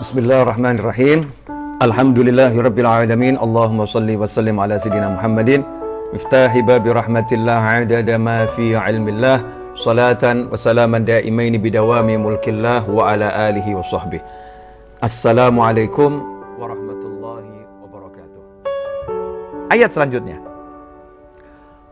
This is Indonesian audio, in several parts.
Bismillahirrahmanirrahim. Alhamdulillahirabbil alamin. Allahumma shalli wa sallim ala sayidina Muhammadin miftahi babi rahmatillah adada ma fi ilmillah salatan wa salaman daimaini bidawami mulkillah wa ala alihi wa sahbihi. Assalamualaikum warahmatullahi wabarakatuh. Ayat selanjutnya.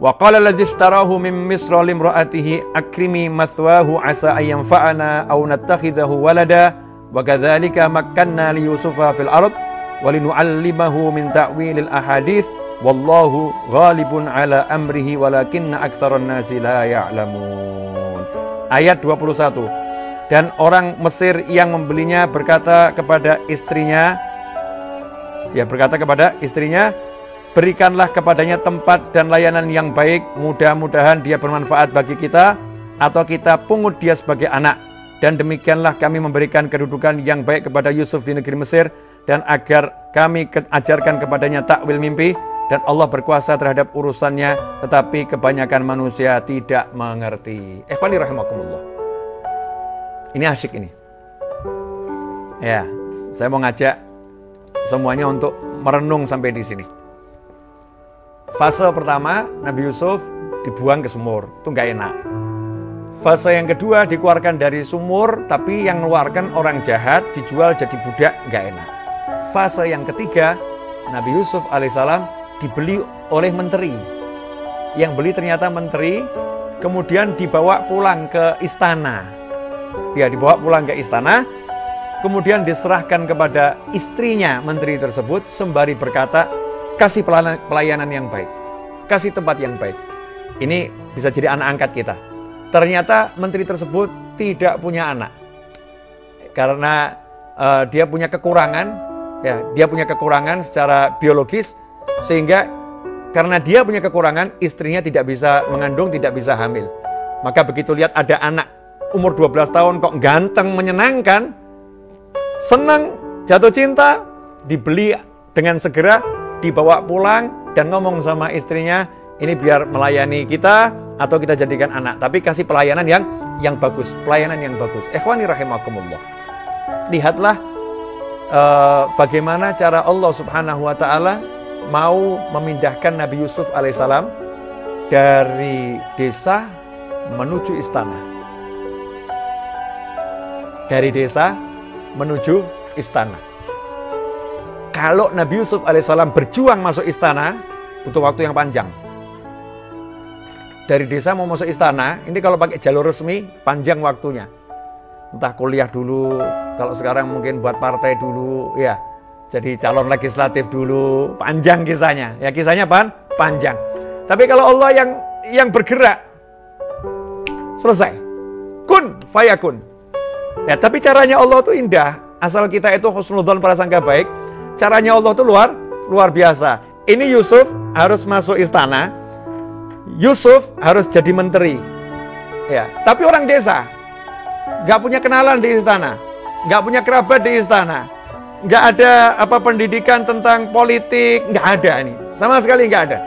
Wa qala alladzi ishtarahu min Misra limra'atihi akrimi mathwahu asa an yanfa'ana aw nattakhidahu walada wa kadzalika makkanna li Yusufa fil ard wa linu'allimahu min ta'wilil ahadits wallahu ghalibun ala amrihi walakinna aktsaran nasi la ya'lamun. Ayat 21. Dan orang Mesir yang membelinya berkata kepada istrinya, berikanlah kepadanya tempat dan layanan yang baik, mudah-mudahan dia bermanfaat bagi kita atau kita pungut dia sebagai anak. Dan demikianlah kami memberikan kedudukan yang baik kepada Yusuf di negeri Mesir, dan agar kami ajarkan kepadanya takwil mimpi, dan Allah berkuasa terhadap urusannya, tetapi kebanyakan manusia tidak mengerti. Ikhwani rahimakumullah. Ini asyik ini. Ya, saya mau ngajak semuanya untuk merenung sampai di sini. Fase pertama, Nabi Yusuf dibuang ke sumur, itu nggak enak. Fase yang kedua, dikeluarkan dari sumur, tapi yang mengeluarkan orang jahat, dijual jadi budak, nggak enak. Fase yang ketiga, Nabi Yusuf alaihissalam dibeli oleh menteri. Yang beli ternyata menteri, kemudian dibawa pulang ke istana. Ya, dibawa pulang ke istana, kemudian diserahkan kepada istrinya menteri tersebut, sembari berkata, kasih pelayanan yang baik, kasih tempat yang baik. Ini bisa jadi anak angkat kita. Ternyata menteri tersebut tidak punya anak, karena dia punya kekurangan, ya, dia punya kekurangan secara biologis, sehingga karena dia punya kekurangan, istrinya tidak bisa mengandung, tidak bisa hamil. Maka begitu lihat ada anak umur 12 tahun kok ganteng, menyenangkan, senang, jatuh cinta, dibeli dengan segera, dibawa pulang dan ngomong sama istrinya, ini biar melayani kita atau kita jadikan anak, tapi kasih pelayanan yang bagus, pelayanan yang bagus. Ikhwani rahimakumullah. Lihatlah bagaimana cara Allah Subhanahu wa taala mau memindahkan Nabi Yusuf alaihissalam dari desa menuju istana. Dari desa menuju istana. Kalau Nabi Yusuf alaihissalam berjuang masuk istana, butuh waktu yang panjang. Dari desa mau masuk istana, ini kalau pakai jalur resmi, panjang waktunya. Entah kuliah dulu, kalau sekarang mungkin buat partai dulu, ya. Jadi calon legislatif dulu, panjang kisahnya. Ya, kisahnya panjang. Tapi kalau Allah yang bergerak, selesai. Kun fayakun. Ya, tapi caranya Allah itu indah. Asal kita itu husnudzon, prasangka baik. Caranya Allah itu luar biasa. Ini Yusuf harus masuk istana. Yusuf harus jadi menteri. Ya, tapi orang desa. Nggak punya kenalan di istana. Nggak punya kerabat di istana. Nggak ada pendidikan tentang politik. Nggak ada nih. Sama sekali nggak ada.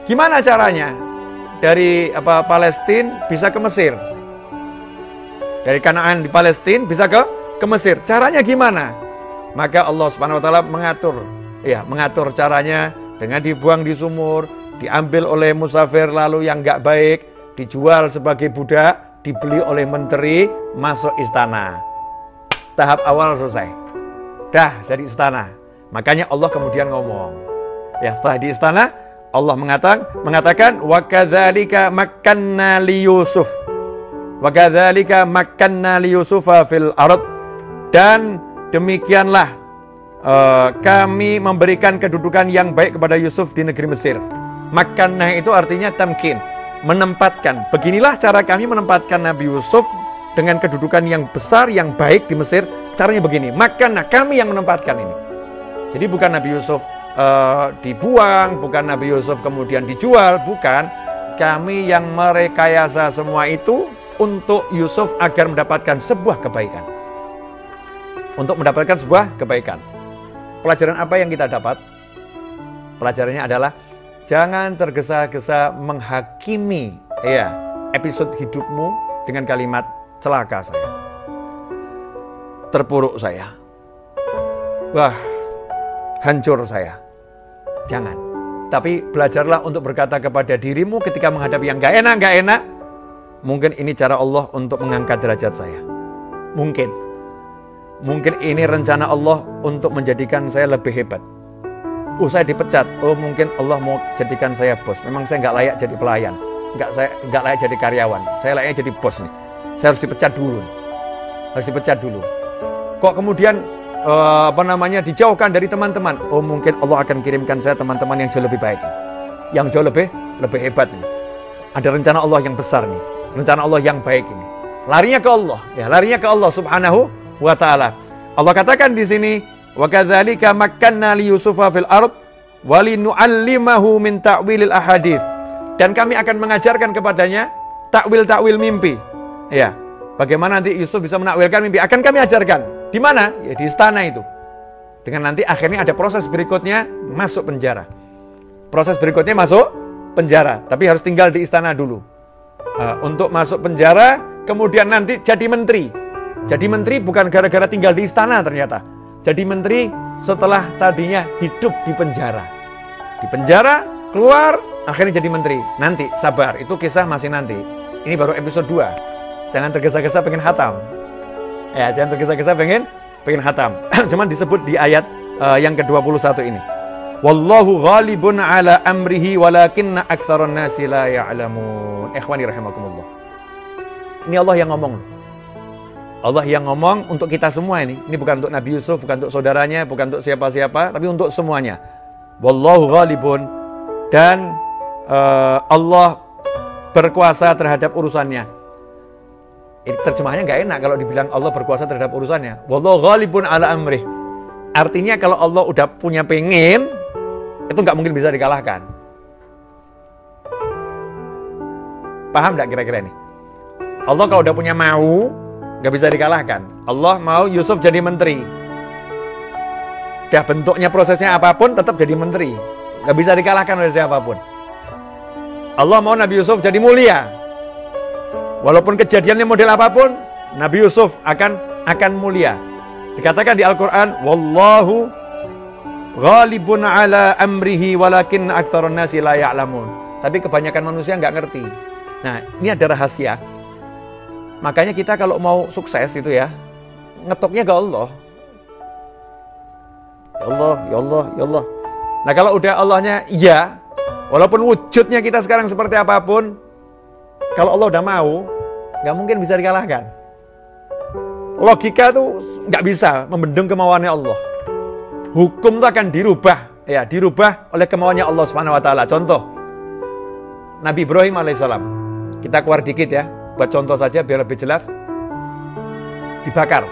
Gimana caranya? Dari Palestina bisa ke Mesir. Dari Kanaan di Palestina bisa ke Mesir. Caranya gimana? Maka Allah Subhanahu wa taala mengatur caranya dengan dibuang di sumur, diambil oleh musafir lalu yang nggak baik, dijual sebagai budak, dibeli oleh menteri, masuk istana. Tahap awal selesai. Dah dari istana. Makanya Allah kemudian ngomong. Ya, setelah di istana, Allah mengatakan wa kadzalika makkanna li Yusuf. Wa kadzalika makkanna li Yusufa fil ard. Dan demikianlah kami memberikan kedudukan yang baik kepada Yusuf di negeri Mesir. Makkanah itu artinya tamkin, menempatkan. Beginilah cara kami menempatkan Nabi Yusuf dengan kedudukan yang besar, yang baik di Mesir. Caranya begini, makkanah, kami yang menempatkan ini. Jadi bukan Nabi Yusuf dibuang, bukan Nabi Yusuf kemudian dijual, bukan. Kami yang merekayasa semua itu untuk Yusuf agar mendapatkan sebuah kebaikan. Untuk mendapatkan sebuah kebaikan. Pelajaran apa yang kita dapat? Pelajarannya adalah jangan tergesa-gesa menghakimi episode hidupmu dengan kalimat celaka saya. terpuruk saya. Wah, hancur saya. Jangan. Tapi belajarlah untuk berkata kepada dirimu ketika menghadapi yang gak enak. Mungkin ini cara Allah untuk mengangkat derajat saya. Mungkin ini rencana Allah untuk menjadikan saya lebih hebat. Saya dipecat. Mungkin Allah mau jadikan saya bos. Memang saya nggak layak jadi pelayan. Nggak layak jadi karyawan. Saya layaknya jadi bos nih. Saya harus dipecat dulu. Kok kemudian dijauhkan dari teman-teman? Mungkin Allah akan kirimkan saya teman-teman yang jauh lebih baik, yang jauh lebih hebat nih. Ada rencana Allah yang besar nih, rencana Allah yang baik ini. Larinya ke Allah Subhanahu wa Ta'ala. Allah katakan di sini, wa kadzalika makkanna li Yusufa fil ard wa linu'allimahu min ta'wilil ahadits. Dan kami akan mengajarkan kepadanya takwil mimpi. Ya, bagaimana nanti Yusuf bisa menakwilkan mimpi akan kami ajarkan. Di mana? Ya di istana itu. Dengan nanti akhirnya ada proses berikutnya masuk penjara. Tapi harus tinggal di istana dulu. Untuk masuk penjara, kemudian nanti jadi menteri. Jadi menteri bukan gara-gara tinggal di istana ternyata. Jadi menteri setelah tadinya hidup di penjara. Di penjara, keluar, akhirnya jadi menteri. Nanti, sabar, itu kisah masih nanti. Ini baru episode 2. Jangan tergesa-gesa pengen khatam. Ya, jangan tergesa-gesa pengen khatam. Cuman disebut di ayat yang ke-21 ini. Wallahu ghalibun ala amrihi walakinna aktsaran nasi la ya'lamun. Ikhwani rahimakumullah. Ini Allah yang ngomong. Allah yang ngomong untuk kita semua ini. Ini bukan untuk Nabi Yusuf, bukan untuk saudaranya, bukan untuk siapa-siapa, tapi untuk semuanya. Wallahu ghalibun, dan Allah berkuasa terhadap urusannya. Ini terjemahannya nggak enak kalau dibilang Allah berkuasa terhadap urusannya. Wallahu ghalibun ala amrih. Artinya kalau Allah udah punya pengen, itu nggak mungkin bisa dikalahkan. Paham nggak kira-kira ini? Allah kalau udah punya mau, nggak bisa dikalahkan. Allah mau Yusuf jadi menteri. Dah bentuknya prosesnya apapun tetap jadi menteri. Nggak bisa dikalahkan oleh siapapun. Allah mau Nabi Yusuf jadi mulia. Walaupun kejadiannya model apapun, Nabi Yusuf akan mulia. Dikatakan di Al-Quran, Wallahu ghalibun ala amrihi walakin aktsaran nasi la ya'lamun. Tapi kebanyakan manusia nggak ngerti. Nah, ini ada rahasia. Makanya kita kalau mau sukses itu ya, ngetoknya ke Allah. Ya Allah, ya Allah, ya Allah. Nah kalau udah Allahnya iya, walaupun wujudnya kita sekarang seperti apapun, kalau Allah udah mau, nggak mungkin bisa dikalahkan. Logika tuh nggak bisa membendung kemauannya Allah. Hukum tuh akan dirubah, ya dirubah oleh kemauannya Allah Subhanahu Wa Taala. Contoh, Nabi Ibrahim alaihissalam. Kita keluar dikit ya, buat contoh saja biar lebih jelas. Dibakar.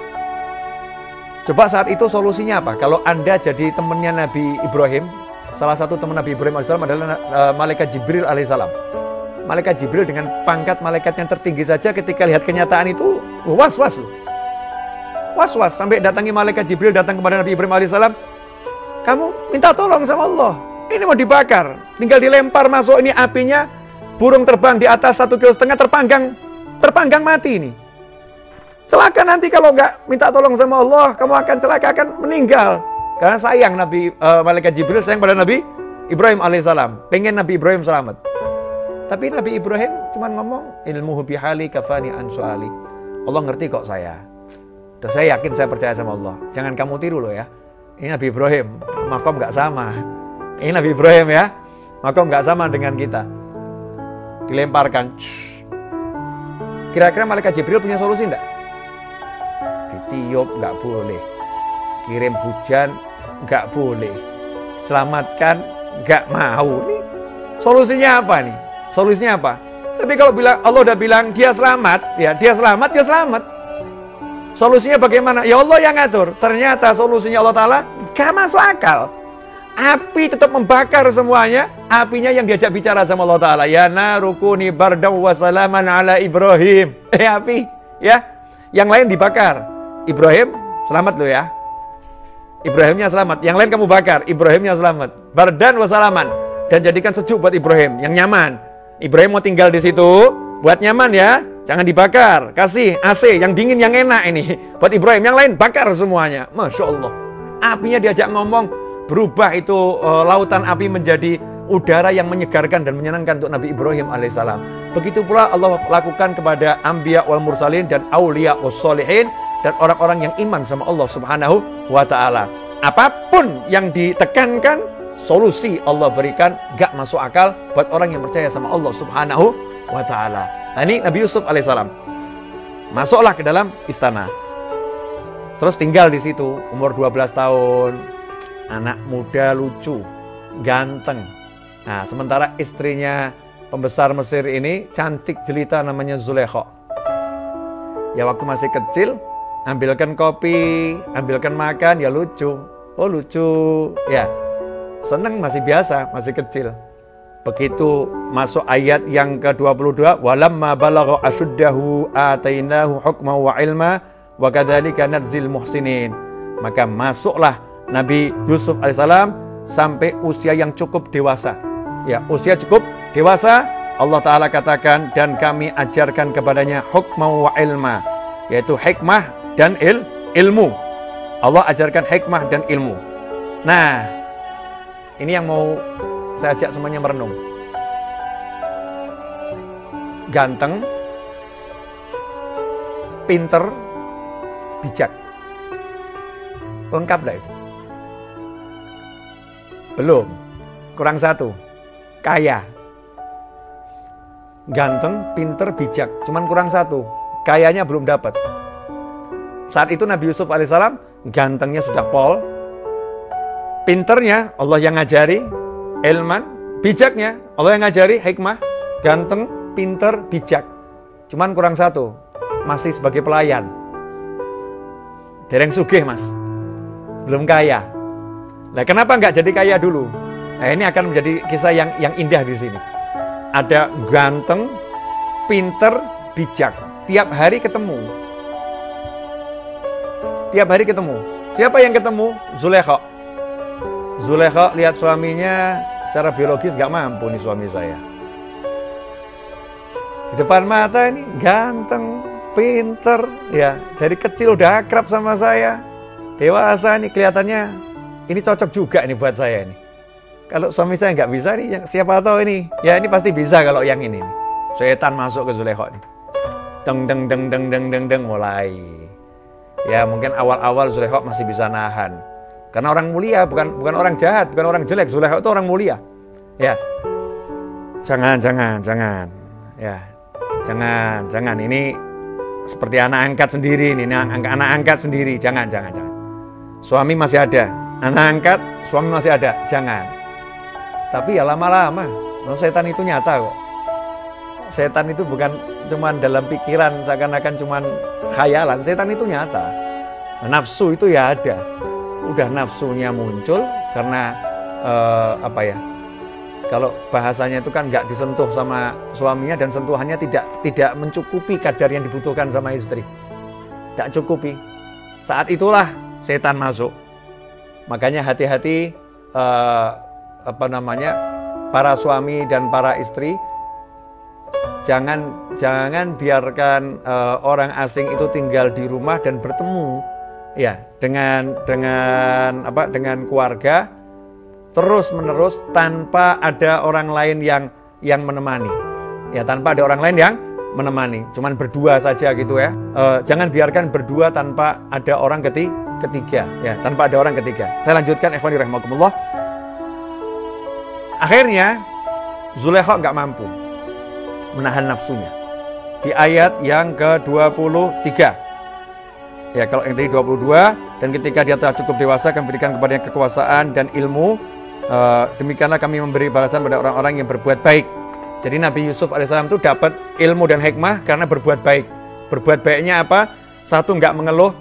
Coba saat itu solusinya apa? Kalau Anda jadi temannya Nabi Ibrahim, salah satu teman Nabi Ibrahim alaihissalam adalah malaikat Jibril alaihissalam. Malaikat Jibril dengan pangkat malaikat yang tertinggi saja ketika lihat kenyataan itu was-was loh. Was-was sampai datangi malaikat Jibril datang kepada Nabi Ibrahim alaihissalam. Kamu minta tolong sama Allah. Ini mau dibakar. Tinggal dilempar masuk ini apinya. Burung terbang di atas 1,5 kilo terpanggang mati ini. Celaka nanti kalau nggak minta tolong sama Allah, kamu akan celaka, akan meninggal. Karena sayang malaikat Jibril sayang pada Nabi Ibrahim alaihissalam. Pengen Nabi Ibrahim selamat. Tapi Nabi Ibrahim cuma ngomong, ilmuhu bihali kafani an su'ali. Allah ngerti kok saya. Dan saya yakin, saya percaya sama Allah. Jangan kamu tiru loh ya. Ini Nabi Ibrahim, makom nggak sama. Ini Nabi Ibrahim ya, makom nggak sama dengan kita. Dilemparkan. Kira-kira malaikat Jibril punya solusi enggak? Ditiup nggak boleh. Kirim hujan nggak boleh. Selamatkan nggak mau. Ini solusinya apa nih? Solusinya apa? Tapi kalau Allah udah bilang dia selamat, ya dia selamat, dia selamat. Solusinya bagaimana? Ya Allah yang ngatur. Ternyata solusinya Allah Ta'ala gak masuk akal. Api tetap membakar semuanya. Apinya yang diajak bicara sama Allah Ta'ala. Ya narukuni bardaw wa salaman ala Ibrahim. Api. Ya. Yang lain dibakar. Ibrahim selamat loh ya. Ibrahimnya selamat. Yang lain kamu bakar. Ibrahimnya selamat. Bardan wa salaman. Dan jadikan sejuk buat Ibrahim. Yang nyaman. Ibrahim mau tinggal di situ. Buat nyaman ya. jangan dibakar, kasih AC yang dingin yang enak ini buat Ibrahim, yang lain bakar semuanya. Masya Allah, apinya diajak ngomong, berubah itu lautan api menjadi udara yang menyegarkan dan menyenangkan untuk Nabi Ibrahim alaihissalam. Begitu pula Allah lakukan kepada anbiya wal mursalin dan auliya was solihin dan orang-orang yang iman sama Allah Subhanahu wa taala. Apapun yang ditekankan, solusi Allah berikan, gak masuk akal buat orang yang percaya sama Allah Subhanahu wa taala. Nah, ini Nabi Yusuf alaihissalam masuklah ke dalam istana. Terus tinggal di situ umur 12 tahun. Anak muda lucu, ganteng. Nah, sementara istrinya pembesar Mesir ini cantik jelita namanya Zulaikha. Ya waktu masih kecil, ambilkan kopi, ambilkan makan, ya lucu. Oh lucu, ya seneng, masih biasa, masih kecil. Begitu masuk ayat yang ke-22, walamma balagha ashuddahu atainahu hukma wa ilma wa kadzalika nadzil muhsinin. Maka masuklah Nabi Yusuf alaihissalam sampai usia yang cukup dewasa. Ya, usia cukup dewasa, Allah Ta'ala katakan, dan kami ajarkan kepadanya hukma wa ilma, yaitu hikmah dan ilmu. Allah ajarkan hikmah dan ilmu. Nah, ini yang mau saya ajak semuanya merenung. Ganteng, pinter, bijak. Lengkap dah itu? Belum, kurang satu. Kaya. Ganteng, pinter, bijak, cuman kurang satu. Kayanya belum dapat. Saat itu Nabi Yusuf alaihissalam gantengnya sudah pol, pinternya Allah yang ngajari, ilman, bijaknya Allah yang ngajari, hikmah, ganteng, pinter, bijak. Cuman kurang satu, masih sebagai pelayan. Dereng sugih mas, belum kaya. Nah, kenapa nggak jadi kaya dulu? Nah, ini akan menjadi kisah yang indah di sini. Ada ganteng, pinter, bijak. Tiap hari ketemu. Tiap hari ketemu. Siapa yang ketemu? Zulaikha. Zulaikha lihat suaminya secara biologis gak mampu nih suami saya. Di depan mata ini ganteng, pinter, ya dari kecil udah akrab sama saya. Dewasa nih kelihatannya, ini cocok juga nih buat saya ini. Kalau suami saya nggak bisa nih, siapa tahu ini, ya ini pasti bisa kalau yang ini nih. Setan masuk ke Zulaikha nih. Deng deng deng deng deng deng deng mulai. Ya mungkin awal-awal Zulaikha masih bisa nahan. Karena orang mulia, bukan orang jahat, bukan orang jelek. Zulaikha itu orang mulia. Ya. Jangan. Ya. Jangan. Ini seperti anak angkat sendiri nih, anak angkat sendiri. Jangan. Suami masih ada, anak angkat, suami masih ada. Jangan. Tapi ya lama-lama, setan itu nyata kok. Setan itu bukan cuma dalam pikiran, seakan-akan cuma khayalan. Setan itu nyata. Nafsu itu ya ada. Udah nafsunya muncul karena kalau bahasanya itu kan nggak disentuh sama suaminya dan sentuhannya tidak mencukupi kadar yang dibutuhkan sama istri. Tidak cukupi. Saat itulah setan masuk. Makanya hati-hati para suami dan para istri, jangan biarkan orang asing itu tinggal di rumah dan bertemu ya dengan keluarga terus menerus tanpa ada orang lain yang menemani. Ya, tanpa ada orang lain yang menemani, cuman berdua saja gitu ya. Jangan biarkan berdua tanpa ada orang ketiga ya, tanpa ada orang ketiga. Saya lanjutkan, ikhwani rahimakumullah. Akhirnya Zulaikha nggak mampu menahan nafsunya. Di ayat yang ke-23. Ya, kalau yang tadi 22, dan ketika dia telah cukup dewasa, kami berikan kepadanya kekuasaan dan ilmu. Demikianlah kami memberi balasan pada orang-orang yang berbuat baik. Jadi Nabi Yusuf alaihissalam itu dapat ilmu dan hikmah karena berbuat baik. Berbuat baiknya apa? Satu, nggak mengeluh,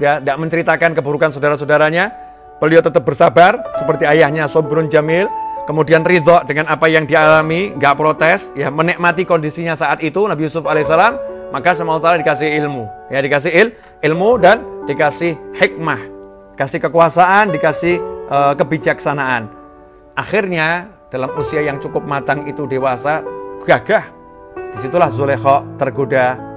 nggak menceritakan keburukan saudara-saudaranya. Beliau tetap bersabar seperti ayahnya, Sobrun Jamil. Kemudian ridho dengan apa yang dialami, nggak protes, ya menikmati kondisinya saat itu Nabi Yusuf alaihissalam. Maka sama Allah dikasih ilmu, ya dikasih ilmu dan dikasih hikmah, kasih kekuasaan, dikasih kebijaksanaan. Akhirnya dalam usia yang cukup matang itu dewasa, gagah, Disitulah Zulaikha tergoda